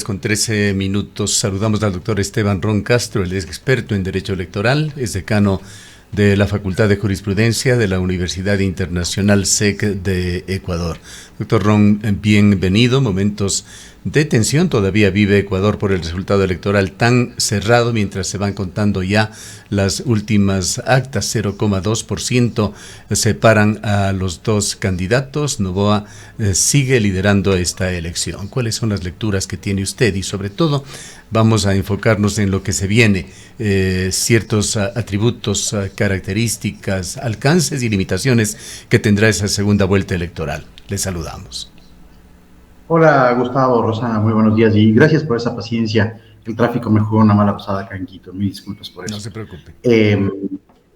2:13. Saludamos al doctor Esteban Ron Castro, él es experto en Derecho Electoral, es decano de la Facultad de Jurisprudencia de la Universidad Internacional SEC de Ecuador. Doctor Ron, bienvenido. Momentos de tensión todavía vive Ecuador por el resultado electoral tan cerrado, mientras se van contando ya las últimas actas. 0,2% separan a los dos candidatos. Noboa sigue liderando esta elección. ¿Cuáles son las lecturas que tiene usted? Y sobre todo vamos a enfocarnos en lo que se viene, ciertos atributos, características, alcances y limitaciones que tendrá esa segunda vuelta electoral. Les saludamos. Hola Gustavo, Rosana, muy buenos días y gracias por esa paciencia. El tráfico me jugó una mala pasada acá en Quito, mil disculpas por eso. No se preocupe.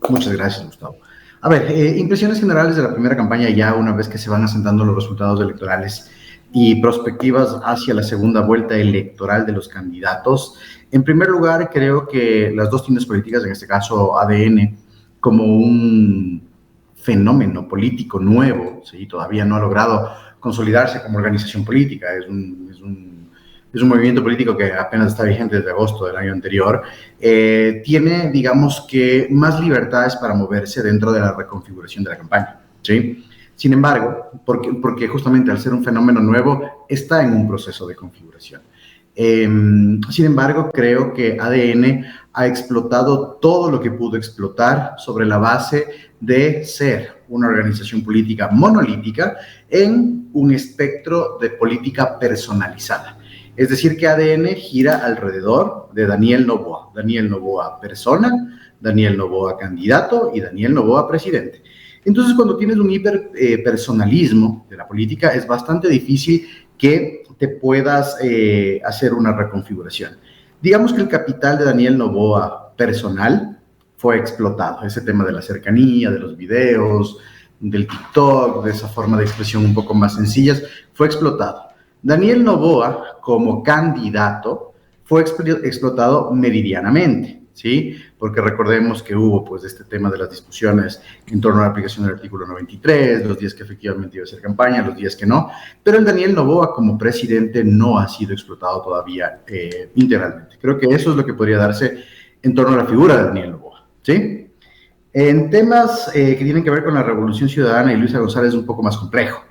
Muchas gracias, Gustavo. A ver, impresiones generales de la primera campaña ya una vez que se van asentando los resultados electorales y perspectivas hacia la segunda vuelta electoral de los candidatos. En primer lugar, creo que las dos tiendas políticas, en este caso ADN, como un fenómeno político nuevo, ¿sí? Todavía no ha logrado consolidarse como organización política, es un movimiento político que apenas está vigente desde agosto del año anterior, tiene, digamos que, más libertades para moverse dentro de la reconfiguración de la campaña, ¿sí? Sin embargo, porque justamente al ser un fenómeno nuevo, está en un proceso de configuración. Sin embargo, creo que ADN ha explotado todo lo que pudo explotar sobre la base de ser una organización política monolítica en un espectro de política personalizada. Es decir, que ADN gira alrededor de Daniel Noboa persona, Daniel Noboa candidato y Daniel Noboa presidente. Entonces, cuando tienes un hiperpersonalismo de la política, es bastante difícil que te puedas hacer una reconfiguración. Digamos que el capital de Daniel Noboa personal fue explotado. Ese tema de la cercanía, de los videos, del TikTok, de esa forma de expresión un poco más sencillas, fue explotado. Daniel Noboa, como candidato, fue explotado meridianamente, ¿sí? Porque recordemos que hubo, pues, este tema de las discusiones en torno a la aplicación del artículo 93, los días que efectivamente iba a ser campaña, los días que no, pero el Daniel Noboa como presidente no ha sido explotado todavía integralmente. Creo que eso es lo que podría darse en torno a la figura de Daniel Noboa, ¿sí? En temas que tienen que ver con la Revolución Ciudadana y Luisa González es un poco más complejo.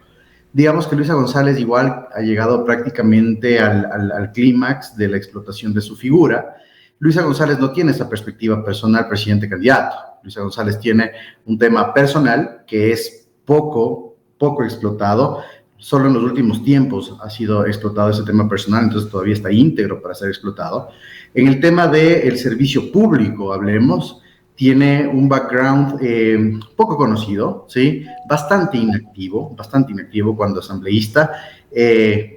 Digamos que Luisa González igual ha llegado prácticamente al clímax de la explotación de su figura. Luisa González no tiene esa perspectiva personal presidente-candidato. Luisa González tiene un tema personal que es poco explotado. Solo en los últimos tiempos ha sido explotado ese tema personal, entonces todavía está íntegro para ser explotado. En el tema del servicio público, hablemos, tiene un background poco conocido, ¿sí? Bastante inactivo cuando asambleísta,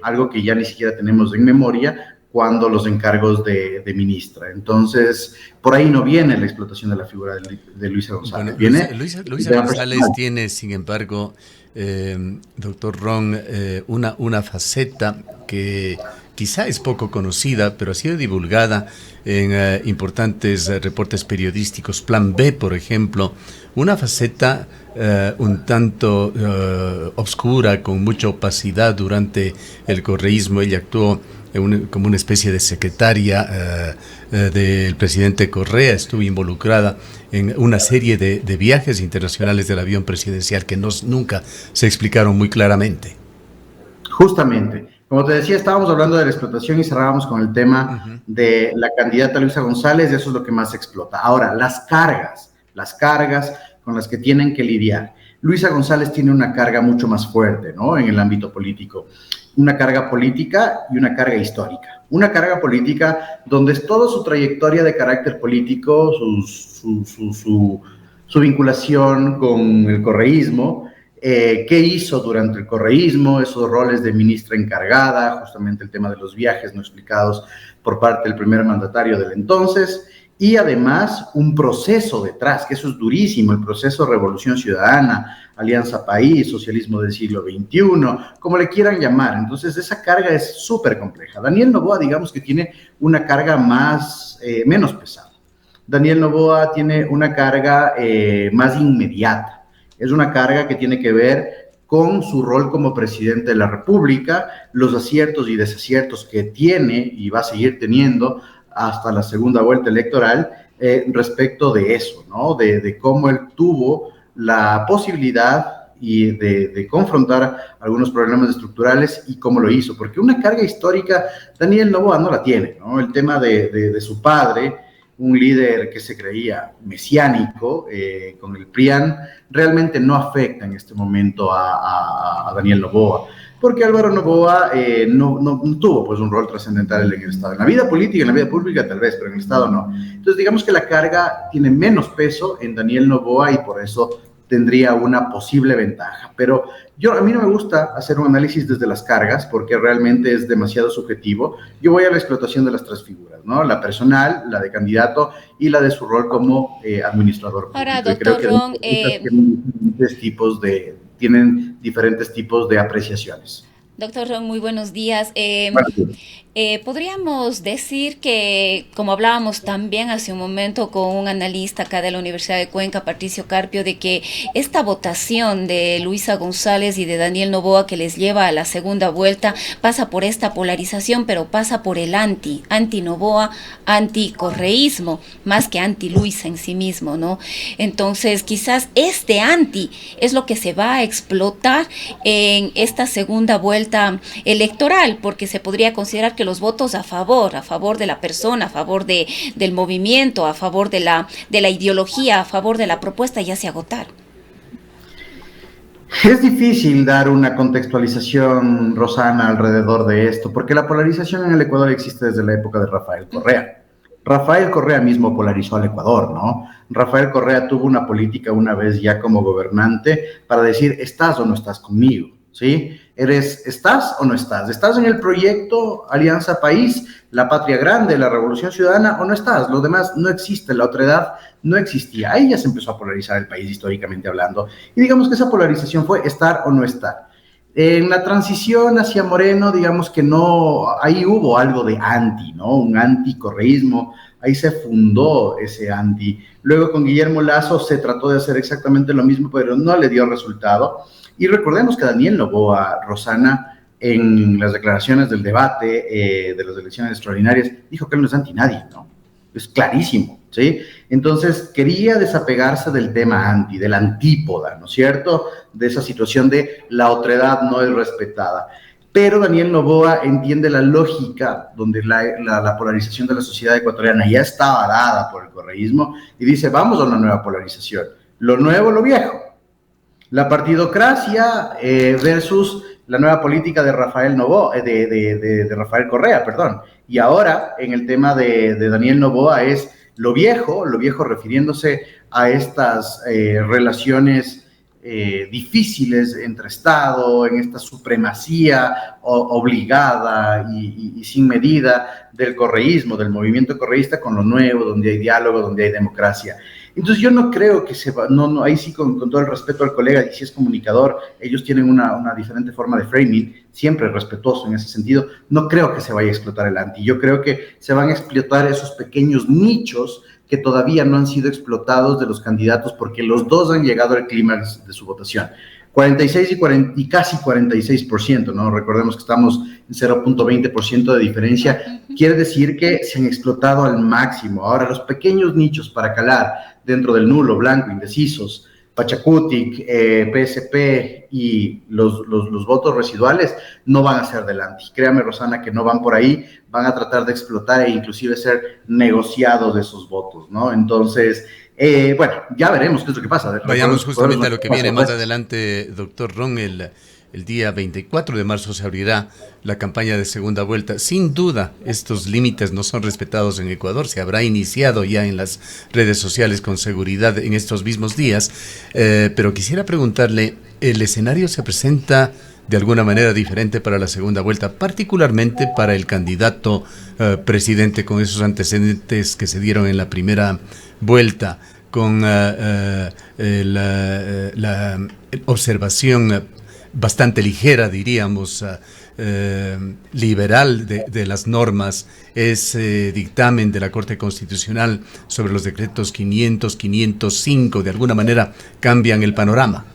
algo que ya ni siquiera tenemos en memoria cuando los encargos de ministra. Entonces, por ahí no viene la explotación de la figura de Luisa González. Bueno, Luisa González tiene, sin embargo, doctor Ron, una faceta que quizá es poco conocida, pero ha sido divulgada en importantes reportes periodísticos. Plan B, por ejemplo, una faceta un tanto obscura, con mucha opacidad durante el correísmo. Ella actuó como una especie de secretaria del presidente Correa, estuvo involucrada en una serie de viajes internacionales del avión presidencial que nunca se explicaron muy claramente. Justamente. Como te decía, estábamos hablando de la explotación y cerrábamos con el tema de la candidata Luisa González, y eso es lo que más explota. Ahora, las cargas con las que tienen que lidiar. Luisa González tiene una carga mucho más fuerte, ¿no? En el ámbito político. Una carga política y una carga histórica. Una carga política donde es toda su trayectoria de carácter político, su vinculación con el correísmo, qué hizo durante el correísmo, esos roles de ministra encargada, justamente el tema de los viajes no explicados por parte del primer mandatario del entonces, y además un proceso detrás, que eso es durísimo, el proceso Revolución Ciudadana, Alianza País, socialismo del siglo XXI, como le quieran llamar. Entonces esa carga es súper compleja. Daniel Noboa, digamos que tiene una carga menos pesada. Daniel Noboa tiene una carga más inmediata. Es una carga que tiene que ver con su rol como presidente de la República, los aciertos y desaciertos que tiene y va a seguir teniendo hasta la segunda vuelta electoral respecto de eso, ¿no? De cómo él tuvo la posibilidad y de confrontar algunos problemas estructurales y cómo lo hizo, porque una carga histórica Daniel Noboa no la tiene, ¿no? El tema de su padre, un líder que se creía mesiánico con el PRIAN, realmente no afecta en este momento a Daniel Noboa, porque Álvaro Noboa no tuvo pues un rol trascendental en el Estado, en la vida política, en la vida pública tal vez, pero en el Estado no. Entonces digamos que la carga tiene menos peso en Daniel Noboa y por eso tendría una posible ventaja, pero a mí no me gusta hacer un análisis desde las cargas porque realmente es demasiado subjetivo. Yo voy a la explotación de las tres figuras, ¿no? La personal, la de candidato y la de su rol como administrador público. Ahora, doctor Ron, tienen diferentes tipos de apreciaciones. Doctor Ron, muy buenos días. Bueno, Podríamos decir que, como hablábamos también hace un momento con un analista acá de la Universidad de Cuenca, Patricio Carpio, de que esta votación de Luisa González y de Daniel Noboa que les lleva a la segunda vuelta pasa por esta polarización, pero pasa por el anti-Noboa, anti-correísmo, más que anti-Luisa en sí mismo, ¿no? Entonces, quizás este anti es lo que se va a explotar en esta segunda vuelta electoral, porque se podría considerar que los votos a favor de la persona, a favor del movimiento, a favor de la ideología, a favor de la propuesta ya se agotaron. Es difícil dar una contextualización, Rosana, alrededor de esto, porque la polarización en el Ecuador existe desde la época de Rafael Correa. Rafael Correa mismo polarizó al Ecuador, ¿no? Rafael Correa tuvo una política una vez ya como gobernante para decir, ¿estás o no estás conmigo? ¿Sí? ¿Estás o no estás? ¿Estás en el proyecto Alianza País, la Patria Grande, la Revolución Ciudadana o no estás? Lo demás no existe, la otredad no existía. Ahí ya se empezó a polarizar el país históricamente hablando. Y digamos que esa polarización fue estar o no estar. En la transición hacia Moreno, digamos que no, ahí hubo algo de anti, ¿no? Un anticorreísmo, ahí se fundó ese anti. Luego con Guillermo Lasso se trató de hacer exactamente lo mismo, pero no le dio resultado. Y recordemos que Daniel Noboa, Rosana, en las declaraciones del debate de las elecciones extraordinarias, dijo que él no es anti nadie, ¿no? Es clarísimo, ¿sí? Entonces, quería desapegarse del tema anti, de la antípoda, ¿no es cierto? De esa situación de la otredad no es respetada. Pero Daniel Noboa entiende la lógica donde la polarización de la sociedad ecuatoriana ya estaba dada por el correísmo y dice, vamos a una nueva polarización. Lo nuevo, lo viejo. La partidocracia versus la nueva política de Rafael Noboa, de Rafael Correa, perdón. Y ahora, en el tema de Daniel Noboa, es lo viejo refiriéndose a estas relaciones difíciles entre Estado, en esta supremacía obligada y sin medida del correísmo, del movimiento correísta con lo nuevo, donde hay diálogo, donde hay democracia. Entonces yo no creo que ahí sí con todo el respeto al colega, y si es comunicador, ellos tienen una diferente forma de framing, siempre respetuoso en ese sentido, no creo que se vaya a explotar el anti, yo creo que se van a explotar esos pequeños nichos que todavía no han sido explotados de los candidatos porque los dos han llegado al clímax de su votación. 46 y casi 46%, ¿no? Recordemos que estamos en 0.20% de diferencia. Quiere decir que se han explotado al máximo. Ahora, los pequeños nichos para calar dentro del nulo, blanco, indecisos, Pachacutic, PSP y los votos residuales no van a ser delante. Créame, Rosana, que no van por ahí, van a tratar de explotar e inclusive ser negociados de esos votos, ¿no? Entonces, bueno, ya veremos qué es lo que pasa. Vayamos justamente a lo que viene más adelante, doctor Ron. El día 24 de marzo se abrirá la campaña de segunda vuelta. Sin duda, estos límites no son respetados en Ecuador. Se habrá iniciado ya en las redes sociales con seguridad en estos mismos días. Pero quisiera preguntarle, ¿el escenario se presenta de alguna manera diferente para la segunda vuelta, particularmente para el candidato presidente con esos antecedentes que se dieron en la primera vuelta, con la observación bastante ligera, diríamos, liberal de las normas, ese dictamen de la Corte Constitucional sobre los decretos 500, 505, de alguna manera cambian el panorama?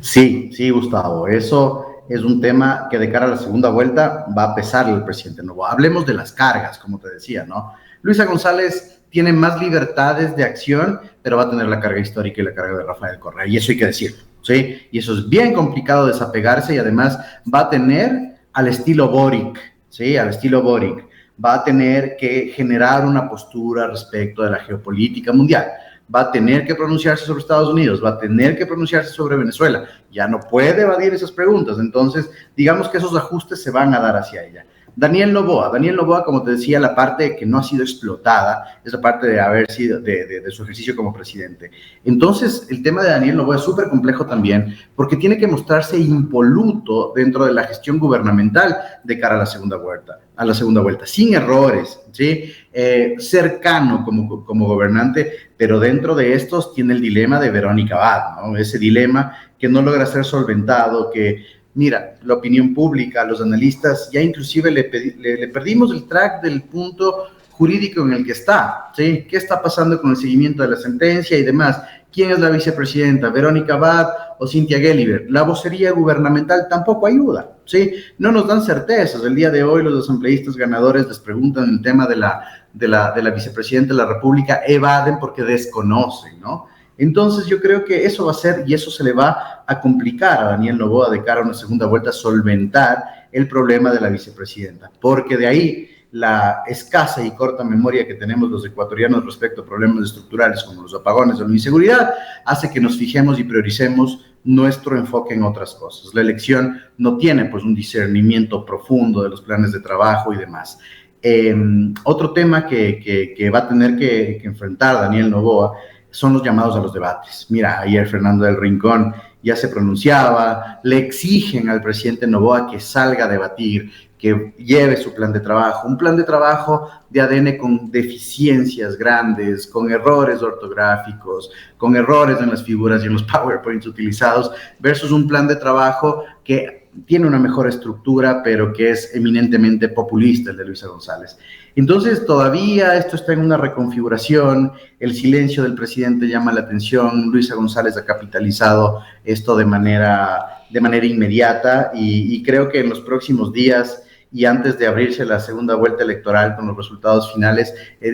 Sí, sí, Gustavo, eso es un tema que de cara a la segunda vuelta va a pesarle al presidente Noboa. Hablemos de las cargas, como te decía, ¿no? Luisa González tiene más libertades de acción, pero va a tener la carga histórica y la carga de Rafael Correa, y eso hay que decirlo, ¿sí? Y eso es bien complicado desapegarse, y además va a tener al estilo Boric, ¿sí? Al estilo Boric. Va a tener que generar una postura respecto de la geopolítica mundial, va a tener que pronunciarse sobre Estados Unidos, va a tener que pronunciarse sobre Venezuela, ya no puede evadir esas preguntas, entonces digamos que esos ajustes se van a dar hacia ella. Daniel Noboa, como te decía, la parte que no ha sido explotada es la parte de haber sido, de su ejercicio como presidente. Entonces, el tema de Daniel Noboa es súper complejo también, porque tiene que mostrarse impoluto dentro de la gestión gubernamental de cara a la segunda vuelta, sin errores, ¿sí? Cercano como gobernante, pero dentro de estos tiene el dilema de Verónica Abad, ¿no? Ese dilema que no logra ser solventado, que mira, la opinión pública, los analistas, ya inclusive le perdimos el track del punto jurídico en el que está, ¿sí? ¿Qué está pasando con el seguimiento de la sentencia y demás? ¿Quién es la vicepresidenta? ¿Verónica Abad o Cynthia Gelliver? La vocería gubernamental tampoco ayuda, ¿sí? No nos dan certezas. El día de hoy los asambleístas ganadores les preguntan el tema de la vicepresidenta de la República, evaden porque desconocen, ¿no? Entonces yo creo que eso va a ser, y eso se le va a complicar a Daniel Noboa de cara a una segunda vuelta, solventar el problema de la vicepresidenta, porque de ahí la escasa y corta memoria que tenemos los ecuatorianos respecto a problemas estructurales como los apagones o la inseguridad, hace que nos fijemos y prioricemos nuestro enfoque en otras cosas. La elección no tiene pues un discernimiento profundo de los planes de trabajo y demás. Otro tema que va a tener que enfrentar Daniel Noboa son los llamados a los debates. Mira, ayer Fernando del Rincón ya se pronunciaba, le exigen al presidente Noboa que salga a debatir, que lleve su plan de trabajo, un plan de trabajo de ADN con deficiencias grandes, con errores ortográficos, con errores en las figuras y en los PowerPoints utilizados, versus un plan de trabajo que tiene una mejor estructura, pero que es eminentemente populista, el de Luisa González. Entonces, todavía esto está en una reconfiguración, el silencio del presidente llama la atención, Luisa González ha capitalizado esto de manera inmediata y creo que en los próximos días y antes de abrirse la segunda vuelta electoral con los resultados finales,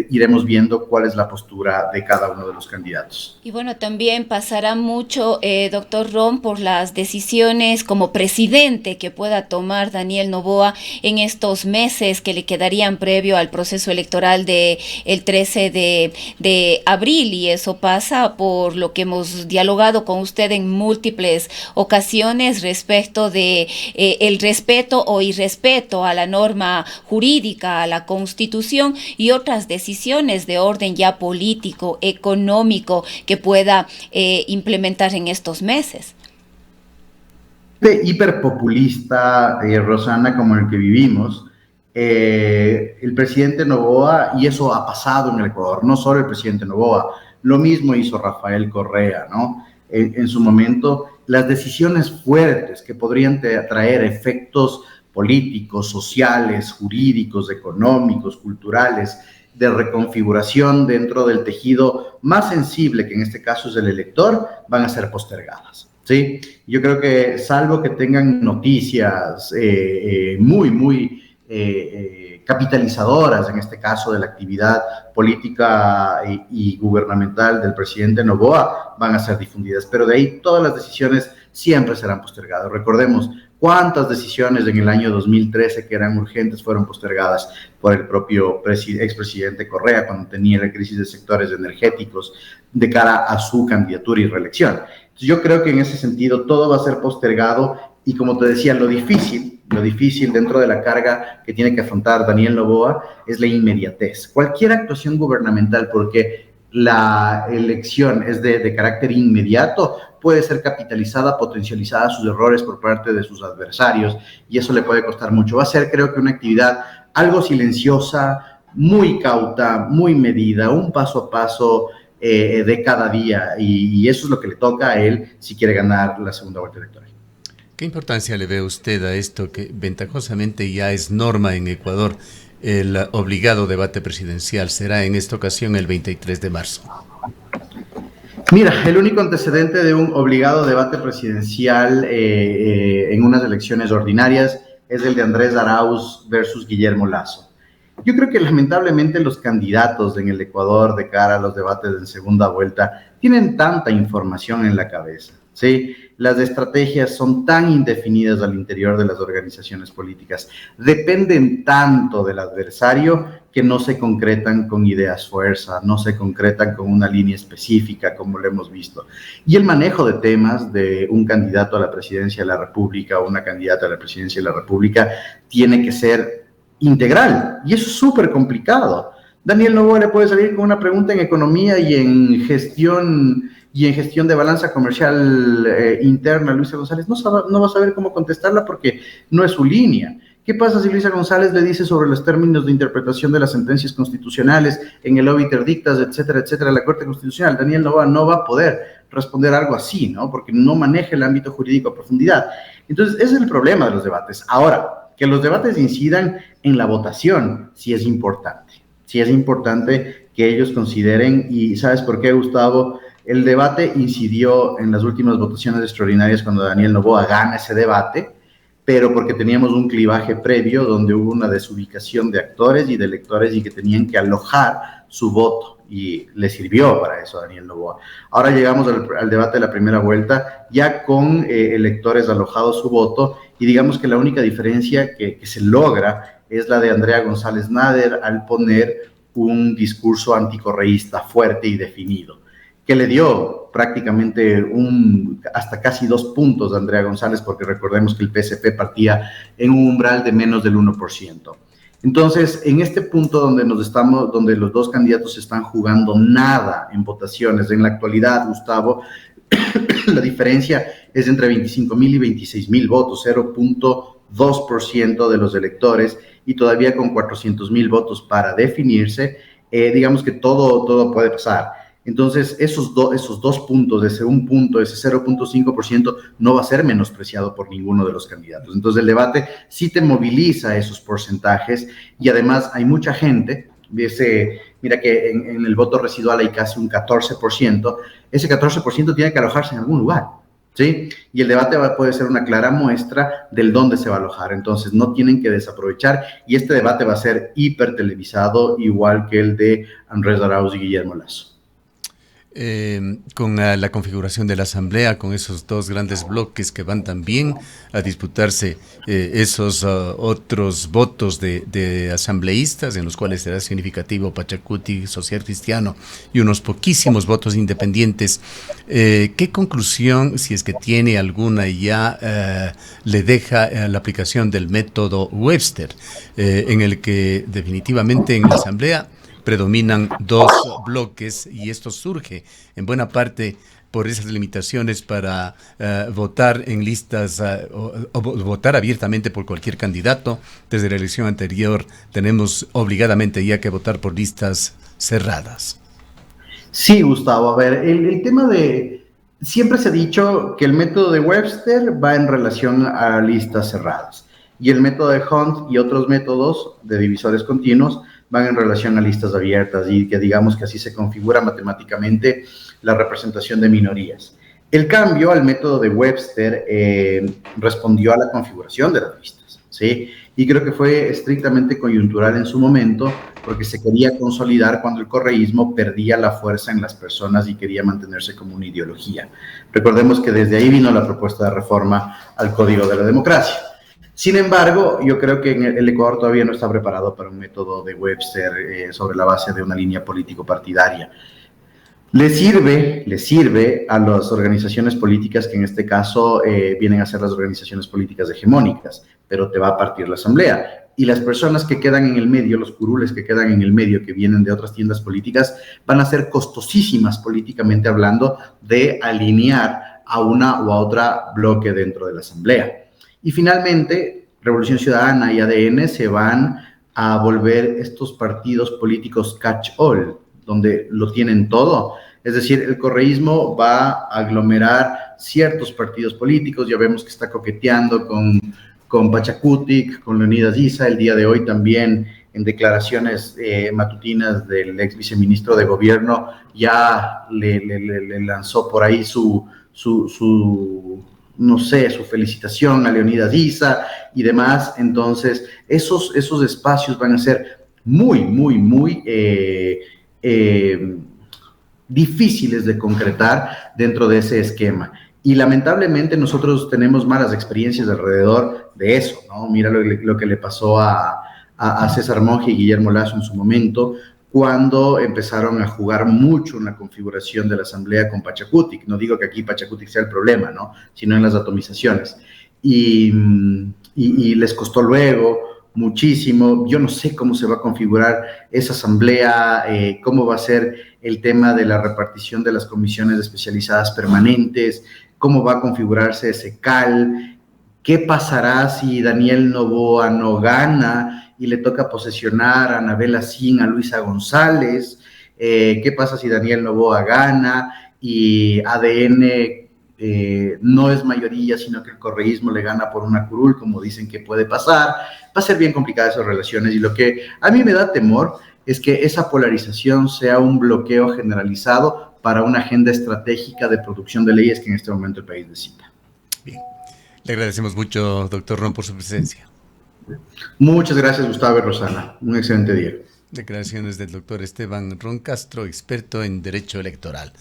iremos viendo cuál es la postura de cada uno de los candidatos. Y bueno, también pasará mucho, doctor Ron, por las decisiones como presidente que pueda tomar Daniel Noboa en estos meses que le quedarían previo al proceso electoral del 13 de abril, y eso pasa por lo que hemos dialogado con usted en múltiples ocasiones respecto de el respeto o irrespeto a la norma jurídica, a la Constitución y otras decisiones de orden ya político, económico que pueda implementar en estos meses. De hiperpopulista, Rosana, como el que vivimos, el presidente Noboa, y eso ha pasado en el Ecuador, no solo el presidente Noboa, lo mismo hizo Rafael Correa, ¿no? En su momento, las decisiones fuertes que podrían traer efectos políticos, sociales, jurídicos, económicos, culturales, de reconfiguración dentro del tejido más sensible, que en este caso es el elector, van a ser postergadas, ¿sí? Yo creo que, salvo que tengan noticias muy capitalizadoras, en este caso de la actividad política y gubernamental del presidente Noboa, van a ser difundidas, pero de ahí todas las decisiones siempre serán postergadas. Recordemos cuántas decisiones en el año 2013 que eran urgentes fueron postergadas por el propio expresidente Correa cuando tenía la crisis de sectores energéticos de cara a su candidatura y reelección. Entonces, yo creo que en ese sentido todo va a ser postergado y, como te decía, lo difícil dentro de la carga que tiene que afrontar Daniel Noboa es la inmediatez. Cualquier actuación gubernamental, porque la elección es de carácter inmediato, puede ser capitalizada, potencializada sus errores por parte de sus adversarios, y eso le puede costar mucho. Va a ser, creo que, una actividad algo silenciosa, muy cauta, muy medida, un paso a paso de cada día, y eso es lo que le toca a él si quiere ganar la segunda vuelta electoral. ¿Qué importancia le ve usted a esto que ventajosamente ya es norma en Ecuador? El obligado debate presidencial será en esta ocasión el 23 de marzo. Mira, el único antecedente de un obligado debate presidencial en unas elecciones ordinarias es el de Andrés Arauz versus Guillermo Lasso. Yo creo que lamentablemente los candidatos en el Ecuador de cara a los debates en segunda vuelta tienen tanta información en la cabeza, ¿sí? Las estrategias son tan indefinidas al interior de las organizaciones políticas, dependen tanto del adversario que no se concretan con ideas fuerza, no se concretan con una línea específica como lo hemos visto. Y el manejo de temas de un candidato a la presidencia de la República o una candidata a la presidencia de la República tiene que ser integral, y eso es súper complicado. Daniel Noboa le puede salir con una pregunta en economía y en gestión de balanza comercial interna. Luisa González no va a saber cómo contestarla porque no es su línea. ¿Qué pasa si Luisa González le dice sobre los términos de interpretación de las sentencias constitucionales en el obiter dictas, etcétera, etcétera, la Corte Constitucional? Daniel Noboa no va a poder responder algo así, ¿no? Porque no maneja el ámbito jurídico a profundidad. Entonces, ese es el problema de los debates. Ahora, que los debates incidan en la votación, sí es importante. Sí es importante que ellos consideren, y ¿sabes por qué, Gustavo? El debate incidió en las últimas votaciones extraordinarias cuando Daniel Noboa gana ese debate, pero porque teníamos un clivaje previo donde hubo una desubicación de actores y de electores y que tenían que alojar su voto, y le sirvió para eso a Daniel Noboa. Ahora llegamos al debate de la primera vuelta ya con electores alojados su voto, y digamos que la única diferencia que se logra es la de Andrea González Nader al poner un discurso anticorreísta fuerte y definido, que le dio prácticamente hasta casi 2 puntos a Andrea González, porque recordemos que el PSP partía en un umbral de menos del 1%. Entonces, en este punto donde los dos candidatos están jugando nada en votaciones, en la actualidad, Gustavo, la diferencia es entre 25,000 y 26,000 votos, 0.2% de los electores, y todavía con 400,000 votos para definirse, digamos que todo puede pasar. Entonces, esos dos puntos, ese 1 punto, ese 0.5%, no va a ser menospreciado por ninguno de los candidatos. Entonces, el debate sí te moviliza esos porcentajes, y además hay mucha gente, mira que en el voto residual hay casi un 14%, ese 14% tiene que alojarse en algún lugar, ¿sí? Y el debate puede ser una clara muestra del dónde se va a alojar. Entonces, no tienen que desaprovechar, y este debate va a ser hiper televisado, igual que el de Andrés Arauz y Guillermo Lasso. Con la configuración de la Asamblea, con esos 2 grandes bloques que van también a disputarse esos otros votos de asambleístas, en los cuales será significativo Pachacuti, Social Cristiano, y unos poquísimos votos independientes. ¿Qué conclusión, si es que tiene alguna ya, le deja la aplicación del método Webster, en el que definitivamente en la Asamblea predominan 2 bloques, y esto surge en buena parte por esas limitaciones para votar en listas o votar abiertamente por cualquier candidato? Desde la elección anterior tenemos obligadamente ya que votar por listas cerradas. Sí, Gustavo, a ver, el tema de... Siempre se ha dicho que el método de Webster va en relación a listas cerradas, y el método de Hunt y otros métodos de divisores continuos van en relación a listas abiertas, y que digamos que así se configura matemáticamente la representación de minorías. El cambio al método de Webster respondió a la configuración de las listas, ¿sí? Y creo que fue estrictamente coyuntural en su momento, porque se quería consolidar cuando el correísmo perdía la fuerza en las personas y quería mantenerse como una ideología. Recordemos que desde ahí vino la propuesta de reforma al Código de la Democracia. Sin embargo, yo creo que el Ecuador todavía no está preparado para un método de Webster sobre la base de una línea político-partidaria. Le sirve a las organizaciones políticas, que en este caso vienen a ser las organizaciones políticas hegemónicas, pero te va a partir la Asamblea. Y las personas que quedan en el medio, los curules que quedan en el medio, que vienen de otras tiendas políticas, van a ser costosísimas políticamente hablando de alinear a una u a otra bloque dentro de la Asamblea. Y finalmente, Revolución Ciudadana y ADN se van a volver estos partidos políticos catch-all, donde lo tienen todo. Es decir, el correísmo va a aglomerar ciertos partidos políticos. Ya vemos que está coqueteando con Pachacutic, con Leonidas Issa. El día de hoy también en declaraciones matutinas del ex viceministro de gobierno, ya le lanzó por ahí no sé, su felicitación a Leonidas Issa y demás. Entonces, esos espacios van a ser muy difíciles de concretar dentro de ese esquema. Y lamentablemente nosotros tenemos malas experiencias alrededor de eso, ¿no? Mira lo que le pasó a César Monge y Guillermo Lasso en su momento, cuando empezaron a jugar mucho en la configuración de la asamblea con Pachacutic. No digo que aquí Pachacutic sea el problema, ¿no? Sino en las atomizaciones. Y les costó luego muchísimo. Yo no sé cómo se va a configurar esa asamblea, cómo va a ser el tema de la repartición de las comisiones especializadas permanentes, cómo va a configurarse ese CAL, qué pasará si Daniel Noboa no gana y le toca posesionar a Anabel Asín, a Luisa González, qué pasa si Daniel Noboa gana y ADN no es mayoría, sino que el correísmo le gana por una curul, como dicen que puede pasar. Va a ser bien complicada esas relaciones, y lo que a mí me da temor es que esa polarización sea un bloqueo generalizado para una agenda estratégica de producción de leyes que en este momento el país necesita. Bien, le agradecemos mucho, doctor Ron, por su presencia. Muchas gracias, Gustavo y Rosana. Un excelente día. Declaraciones del doctor Esteban Ron Castro, experto en Derecho Electoral.